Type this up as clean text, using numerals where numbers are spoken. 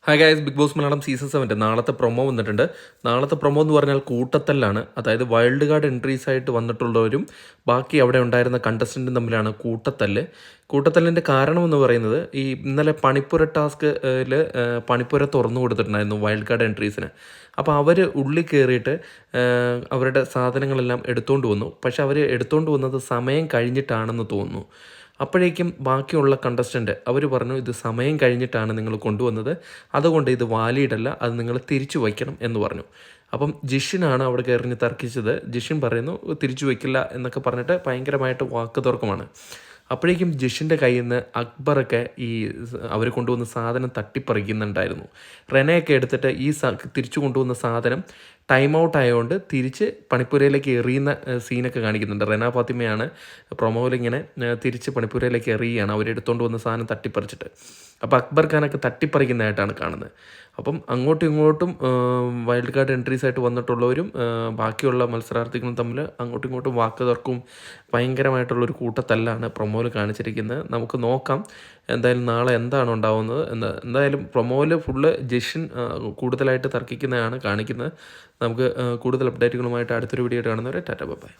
Hi guys, Bigg Boss Malayalam season 7 നാളത്തെ promo വന്നിട്ടുണ്ട്. നാളത്തെ പ്രൊമോ എന്ന് പറഞ്ഞാൽ കൂട്ടത്തല്ലാണ്. അതായത് വൈൽഡ് കാർഡ് എൻട്രീസ് ആയിട്ട് വന്നിട്ടുള്ളവരും ബാക്കി അവിടെ ഉണ്ടായിരുന്ന കണ്ടസ്റ്റൻറ്റും തമ്മിലാണ് കൂട്ടത്തല്ല്. കൂട്ടത്തല്ലിൻ്റെ കാരണം എന്ന് പറയുന്നത് ഈ ഇന്നലെ പണിപ്പുര ടാസ്കിൽ പണിപ്പുര തുറന്നു കൊടുത്തിട്ടുണ്ടായിരുന്നു വൈൽഡ് കാർഡ് എൻട്രീസിന്. അപ്പോൾ അവർ ഉള്ളിൽ കയറിയിട്ട് അവരുടെ സാധനങ്ങളെല്ലാം എടുത്തുകൊണ്ട് വന്നു. പക്ഷെ അവർ എടുത്തുകൊണ്ട് വന്നത് സമയം കഴിഞ്ഞിട്ടാണെന്ന് തോന്നുന്നു. അപ്പോഴേക്കും ബാക്കിയുള്ള കണ്ടസ്റ്റൻ്റ് അവർ പറഞ്ഞു, ഇത് സമയം കഴിഞ്ഞിട്ടാണ് നിങ്ങൾ കൊണ്ടുവന്നത്, അതുകൊണ്ട് ഇത് വാലിഡല്ല, അത് നിങ്ങൾ തിരിച്ചു വയ്ക്കണം എന്ന് പറഞ്ഞു. അപ്പം ജിഷിനാണ് അവിടെ കയറിഞ്ഞ് തർക്കിച്ചത്. ജിഷിൻ പറയുന്നു തിരിച്ചു വയ്ക്കില്ല എന്നൊക്കെ പറഞ്ഞിട്ട് ഭയങ്കരമായിട്ട് വാക്ക് തർക്കമാണ്. അപ്പോഴേക്കും ജിഷിൻ്റെ കയ്യിൽ നിന്ന് അക്ബറൊക്കെ ഈ അവർ കൊണ്ടുവന്ന സാധനം തട്ടിപ്പറിക്കുന്നുണ്ടായിരുന്നു. റെനയൊക്കെ എടുത്തിട്ട് ഈ തിരിച്ചു കൊണ്ടുവന്ന സാധനം ടൈം ഔട്ട് ആയതുകൊണ്ട് തിരിച്ച് പണിപ്പുരയിലേക്ക് എറിയുന്ന സീനൊക്കെ കാണിക്കുന്നുണ്ട്. റെന ഫാത്തിമയാണ് പ്രൊമോയിലിങ്ങനെ തിരിച്ച് പണിപ്പുരയിലേക്ക് എറിയുകയാണ് അവരെടുത്തുകൊണ്ട് വന്ന സാധനം തട്ടിപ്പറിച്ചിട്ട്. അപ്പോൾ അക്ബർ ഖാനൊക്കെ തട്ടിപ്പറിക്കുന്നതായിട്ടാണ് കാണുന്നത്. അപ്പം അങ്ങോട്ടും ഇങ്ങോട്ടും വൈൽഡ് കാർഡ് എൻട്രീസ് ആയിട്ട് വന്നിട്ടുള്ളവരും ബാക്കിയുള്ള മത്സരാർത്ഥികളും തമ്മിൽ അങ്ങോട്ടും ഇങ്ങോട്ടും വാക്ക് തർക്കവും ഭയങ്കരമായിട്ടുള്ളൊരു കൂട്ടത്തല്ലാണ് പ്രൊമോയിൽ കാണിച്ചിരിക്കുന്നത്. നമുക്ക് നോക്കാം എന്തായാലും നാളെ എന്താണ് ഉണ്ടാവുന്നത് എന്ന്. എന്തായാലും പ്രൊമോയിൽ ഫുള്ള് ജിഷിൻ കൂടുതലായിട്ട് തർക്കിക്കുന്നതാണ് കാണിക്കുന്നത്. നമുക്ക് കൂടുതൽ അപ്ഡേറ്റുകളുമായിട്ട് അടുത്തൊരു വീഡിയോ ആയിട്ട് കാണുന്നവരെ ടാറ്റ ബൈ.